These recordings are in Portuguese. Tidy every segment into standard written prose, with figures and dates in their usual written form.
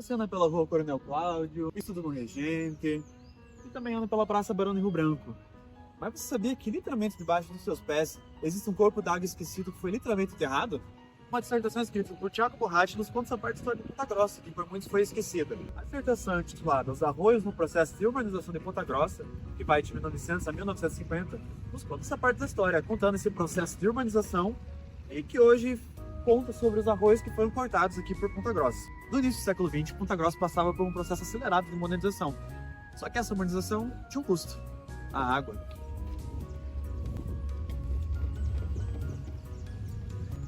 Você anda pela rua Coronel Cláudio, estuda no Regente e também anda pela Praça Barão de Rio Branco. Mas você sabia que literalmente debaixo dos seus pés existe um corpo d'água esquecido que foi literalmente enterrado? Uma dissertação escrita por Tiago Borracha nos conta essa parte da história de Ponta Grossa, que por muitos foi esquecida. A dissertação é intitulada Os Arroios no Processo de Urbanização de Ponta Grossa, que vai de 1900 a 1950, nos conta essa parte da história, contando esse processo de urbanização e que hoje conta sobre os arroios que foram cortados aqui por Ponta Grossa. No início do século XX, Ponta Grossa passava por um processo acelerado de modernização. Só que essa modernização tinha um custo: a água.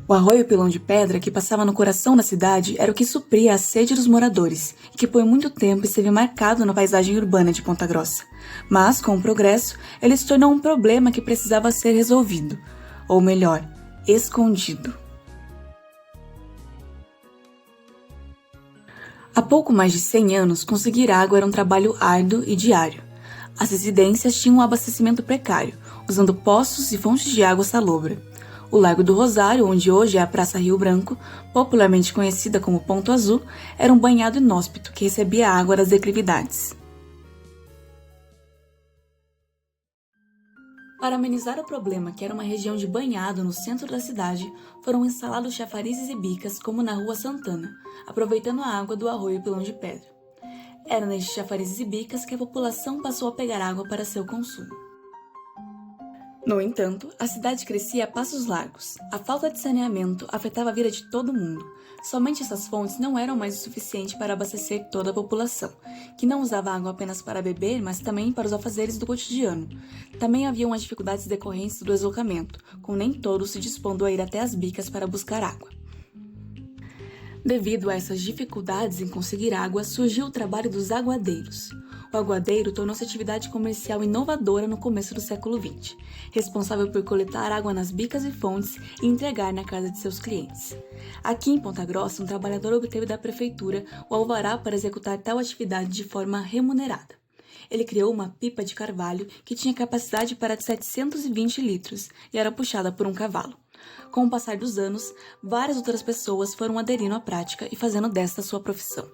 O arroio Pilão de Pedra, que passava no coração da cidade, era o que supria a sede dos moradores e que por muito tempo esteve marcado na paisagem urbana de Ponta Grossa. Mas, com o progresso, ele se tornou um problema que precisava ser resolvido, ou melhor, escondido. Há pouco mais de 100 anos, conseguir água era um trabalho árduo e diário. As residências tinham um abastecimento precário, usando poços e fontes de água salobra. O Largo do Rosário, onde hoje é a Praça Rio Branco, popularmente conhecida como Ponto Azul, era um banhado inóspito que recebia a água das declividades. Para amenizar o problema, que era uma região de banhado no centro da cidade, foram instalados chafarizes e bicas como na Rua Santana, aproveitando a água do arroio Pilão de Pedra. Era nestes chafarizes e bicas que a população passou a pegar água para seu consumo. No entanto, a cidade crescia a passos largos. A falta de saneamento afetava a vida de todo mundo. Somente essas fontes não eram mais o suficiente para abastecer toda a população, que não usava água apenas para beber, mas também para os afazeres do cotidiano. Também haviam as dificuldades decorrentes do deslocamento, com nem todos se dispondo a ir até as bicas para buscar água. Devido a essas dificuldades em conseguir água, surgiu o trabalho dos aguadeiros. O aguadeiro tornou-se atividade comercial inovadora no começo do século XX, responsável por coletar água nas bicas e fontes e entregar na casa de seus clientes. Aqui em Ponta Grossa, um trabalhador obteve da prefeitura o alvará para executar tal atividade de forma remunerada. Ele criou uma pipa de carvalho que tinha capacidade para 720 litros e era puxada por um cavalo. Com o passar dos anos, várias outras pessoas foram aderindo à prática e fazendo desta sua profissão.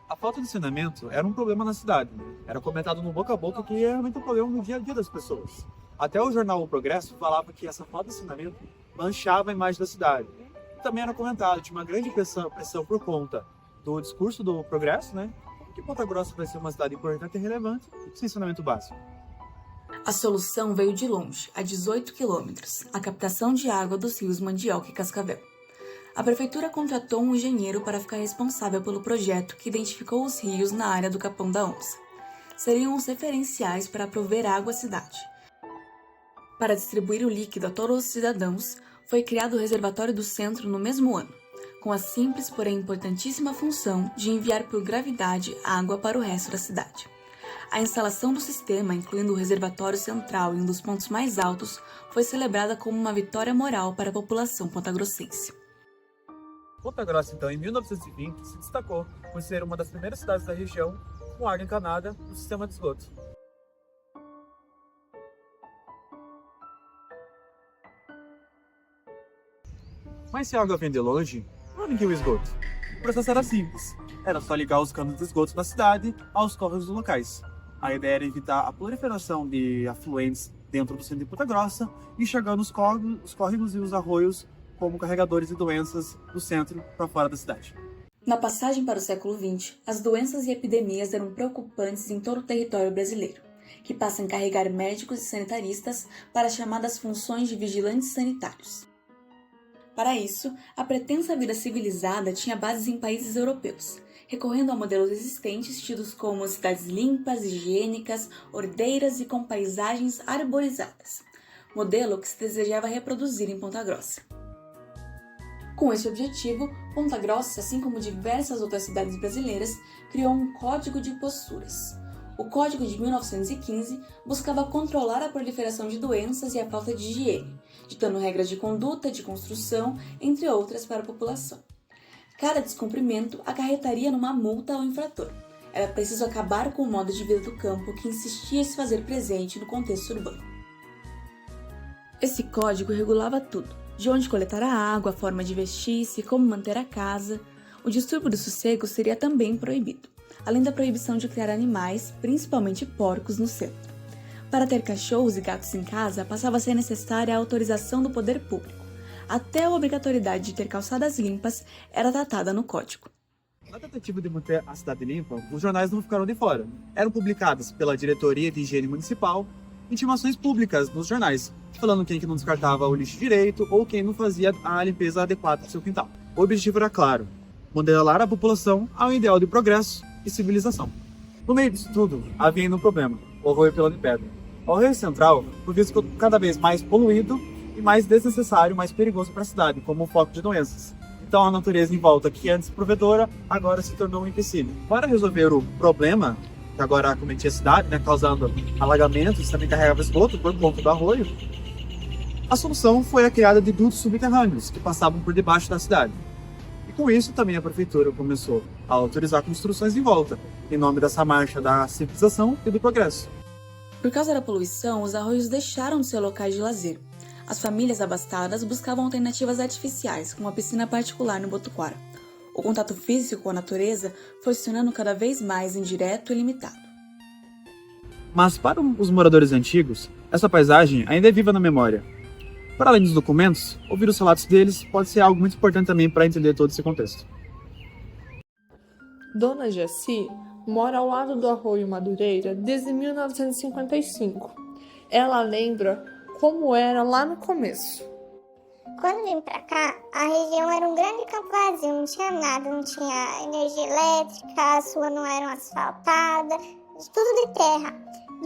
A falta de saneamento era um problema na cidade. Era comentado no boca a boca que era realmente um problema no dia a dia das pessoas. Até o jornal O Progresso falava que essa falta de saneamento manchava a imagem da cidade. E também era comentado, tinha uma grande pressão por conta do discurso do Progresso, que Ponta Grossa vai ser uma cidade importante e relevante sem saneamento básico. A solução veio de longe, a 18 quilômetros, a captação de água dos rios Mandioca e Cascavel. A prefeitura contratou um engenheiro para ficar responsável pelo projeto que identificou os rios na área do Capão da Onça. Seriam os referenciais para prover água à cidade. Para distribuir o líquido a todos os cidadãos, foi criado o reservatório do centro no mesmo ano, com a simples, porém importantíssima função de enviar por gravidade água para o resto da cidade. A instalação do sistema, incluindo o reservatório central em um dos pontos mais altos, foi celebrada como uma vitória moral para a população pontagrossense. Ponta Grossa, então, em 1920, se destacou por ser uma das primeiras cidades da região com água encanada no sistema de esgoto. Mas se a água vem de longe, onde que o esgoto? O processo era simples. Era só ligar os canos de esgoto da cidade aos córregos dos locais. A ideia era evitar a proliferação de afluentes dentro do centro de Ponta Grossa, enxergando os córregos e os arroios como carregadores de doenças do centro para fora da cidade. Na passagem para o século XX, as doenças e epidemias eram preocupantes em todo o território brasileiro, que passa a encarregar médicos e sanitaristas para as chamadas funções de vigilantes sanitários. Para isso, a pretensa vida civilizada tinha bases em países europeus, recorrendo a modelos existentes tidos como cidades limpas, higiênicas, ordeiras e com paisagens arborizadas, modelo que se desejava reproduzir em Ponta Grossa. Com esse objetivo, Ponta Grossa, assim como diversas outras cidades brasileiras, criou um Código de Posturas. O Código de 1915 buscava controlar a proliferação de doenças e a falta de higiene, ditando regras de conduta, de construção, entre outras, para a população. Cada descumprimento acarretaria numa multa ao infrator. Era preciso acabar com o modo de vida do campo que insistia em se fazer presente no contexto urbano. Esse código regulava tudo: de onde coletar a água, a forma de vestir-se, como manter a casa. O distúrbio do sossego seria também proibido, além da proibição de criar animais, principalmente porcos, no centro. Para ter cachorros e gatos em casa, passava a ser necessária a autorização do poder público. Até a obrigatoriedade de ter calçadas limpas era tratada no código. Na tentativa de manter a cidade limpa, os jornais não ficaram de fora. Eram publicadas pela Diretoria de Higiene Municipal intimações públicas nos jornais, falando quem que não descartava o lixo direito ou quem não fazia a limpeza adequada do seu quintal. O objetivo era claro: modelar a população ao ideal de progresso e civilização. No meio disso tudo, havia ainda um problema: o arroio Pilão de Pedra. O arroio central foi visto cada vez mais poluído e mais desnecessário, mais perigoso para a cidade, como um foco de doenças. Então a natureza em volta, que antes provedora, agora se tornou um empecilho. Para resolver o problema, que agora acometia a cidade, causando alagamentos, também carregava esgoto por conta do arroio, a solução foi a criada de dutos subterrâneos, que passavam por debaixo da cidade. E com isso também a prefeitura começou a autorizar construções em volta, em nome dessa marcha da civilização e do progresso. Por causa da poluição, os arroios deixaram de ser locais de lazer. As famílias abastadas buscavam alternativas artificiais, como a piscina particular no Botuquara. O contato físico com a natureza foi se tornando cada vez mais indireto e limitado. Mas para os moradores antigos, essa paisagem ainda é viva na memória. Para além dos documentos, ouvir os relatos deles pode ser algo muito importante também para entender todo esse contexto. Dona Jaci mora ao lado do Arroio Madureira desde 1955. Ela lembra como era lá no começo. Quando vim pra cá, a região era um grande campo vazio, não tinha nada, não tinha energia elétrica, as ruas não eram asfaltadas, tudo de terra.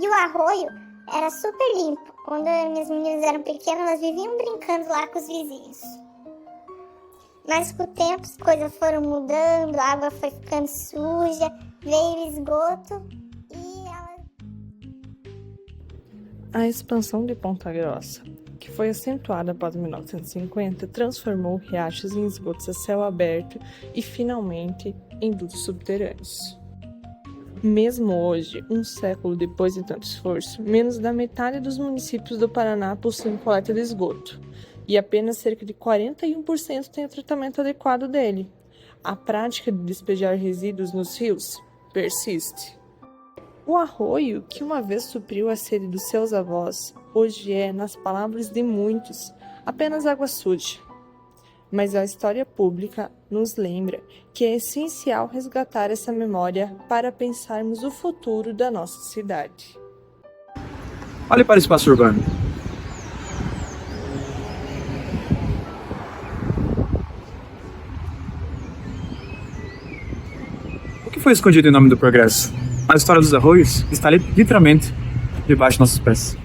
E o arroio era super limpo. Quando minhas meninas eram pequenas, elas viviam brincando lá com os vizinhos. Mas com o tempo as coisas foram mudando, a água foi ficando suja, veio o esgoto e ela... A expansão de Ponta Grossa, que foi acentuada após 1950, transformou riachos em esgotos a céu aberto e, finalmente, em dutos subterrâneos. Mesmo hoje, um século depois de tanto esforço, menos da metade dos municípios do Paraná possuem coleta de esgoto, e apenas cerca de 41% tem o tratamento adequado dele. A prática de despejar resíduos nos rios persiste. O arroio, que uma vez supriu a sede dos seus avós, hoje é, nas palavras de muitos, apenas água suja. Mas a história pública nos lembra que é essencial resgatar essa memória para pensarmos o futuro da nossa cidade. Olhe para o espaço urbano. O que foi escondido em nome do progresso? A história dos arroios está literalmente debaixo de nossos pés.